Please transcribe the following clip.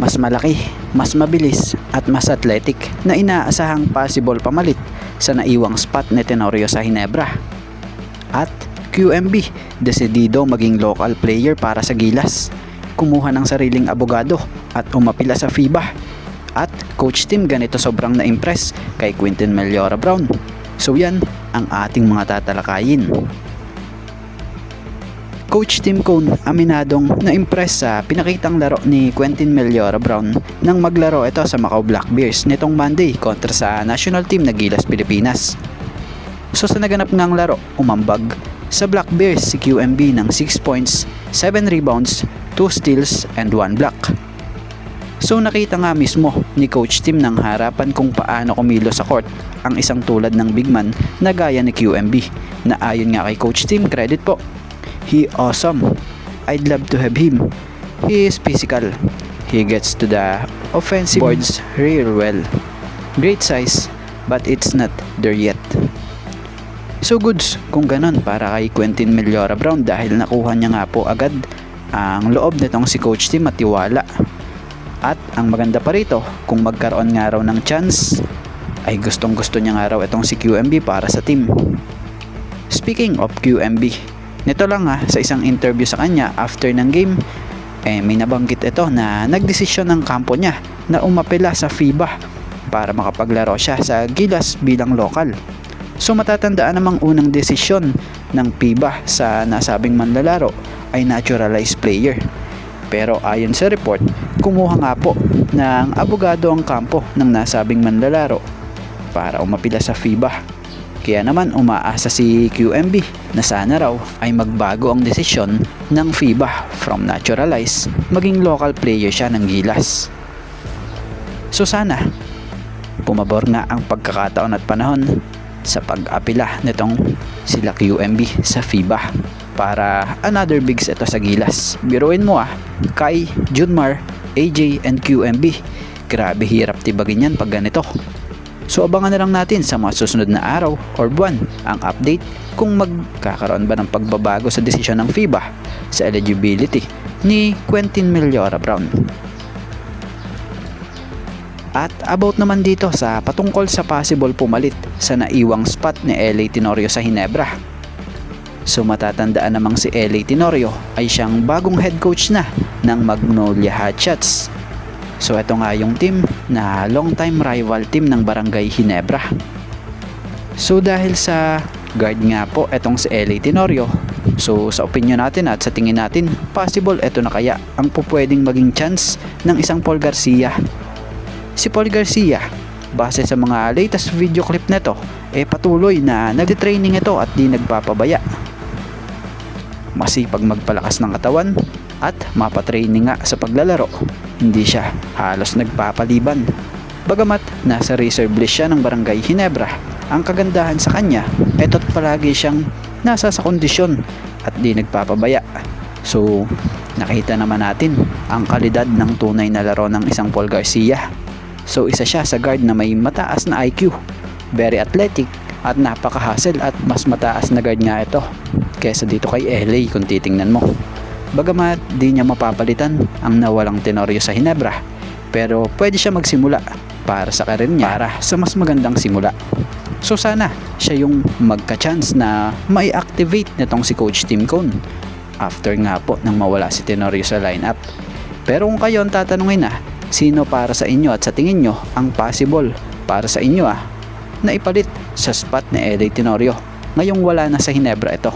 mas malaki, mas mabilis at mas athletic na inaasahang possible pamalit sa naiwang spot ni Tenorio sa Ginebra. At QMB, desidido maging local player para sa Gilas. Kumuha ng sariling abogado at umapila sa FIBA. At coach team ganito sobrang na-impress kay Quintin Meliora Brown. So yan ang ating mga tatalakayin. Coach Tim Cone aminadong na-impress sa pinakitang laro ni Quintin Meliora Brown nang maglaro ito sa Macau Black Bears nitong Monday kontra sa national team na Gilas Pilipinas. So sa naganap ngang laro, umambag sa Black Bears si QMB ng 6 points, 7 rebounds, 2 steals and 1 block. So nakita nga mismo ni Coach Tim ng harapan kung paano kumilo sa court ang isang tulad ng big man na gaya ni QMB na ayon nga kay Coach Tim, credit po, he awesome. I'd love to have him. He is physical. He gets to the offensive boards real well. Great size, but it's not there yet. So goods kung ganon para kay Quintin Meliora Brown dahil nakuha niya nga po agad ang loob nitong si Coach Tim at tiwala. At ang maganda pa rito, kung magkaroon nga raw ng chance, ay gustong gusto niya nga raw itong si QMB para sa team. Speaking of QMB, nito lang sa isang interview sa kanya after ng game, may nabanggit ito na nagdesisyon ng kampo niya na umapela sa FIBA para makapaglaro siya sa Gilas bilang lokal. So matatandaan namang unang desisyon ng FIBA sa nasabing manlalaro ay naturalized player. Pero ayon sa report, kumuha nga po ng abogado ang kampo ng nasabing manlalaro para umapila sa FIBA. Kaya naman umaasa si QMB na sana raw ay magbago ang desisyon ng FIBA from naturalized maging local player siya ng Gilas. So sana pumabor nga ang pagkakataon at panahon sa pag-apila nitong sila QMB sa FIBA para another bigs ito sa Gilas. Biruin mo Kai, Junmar, AJ and QMB, grabe hirap tibagin yan pag ganito. So abangan na lang natin sa mga susunod na araw or buwan ang update kung magkakaroon ba ng pagbabago sa desisyon ng FIBA sa eligibility ni Quintin Meliora Brown. At about naman dito sa patungkol sa possible pumalit sa naiwang spot ni LA Tenorio sa Ginebra. So matatandaan namang si LA Tenorio ay siyang bagong head coach na ng Magnolia Hotshots. So ito nga yung team na long time rival team ng Barangay Ginebra. So dahil sa guard nga po etong si LA Tenorio, so sa opinion natin at sa tingin natin, possible ito na kaya ang pupwedeng maging chance ng isang Paul Garcia. Si Paul Garcia, base sa mga latest video clip nito, patuloy na nagtitraining ito at di nagpapabaya. Masipag magpalakas ng katawan at mapatraining nga sa paglalaro. Hindi siya halos nagpapaliban. Bagamat nasa reserve list siya ng Barangay Ginebra, ang kagandahan sa kanya, eto't palagi siyang nasa sa kondisyon at di nagpapabaya. So nakita naman natin ang kalidad ng tunay na laro ng isang Paul Garcia. So isa siya sa guard na may mataas na IQ, very athletic at napaka-hustle at mas mataas na guard nga ito kesa dito kay LA kung titingnan mo. Bagamat di niya mapapalitan ang nawalang Tenorio sa Ginebra, pero pwede siya magsimula para sa karir niya para sa mas magandang simula. So sana siya yung magka-chance na mai-activate nitong si Coach Tim Cone after nga po nang mawala si Tenorio sa lineup. Pero kung kayo ang tatanungin sino para sa inyo at sa tingin nyo ang possible para sa inyo na ipalit sa spot ni LA Tenorio ngayong wala na sa Ginebra ito?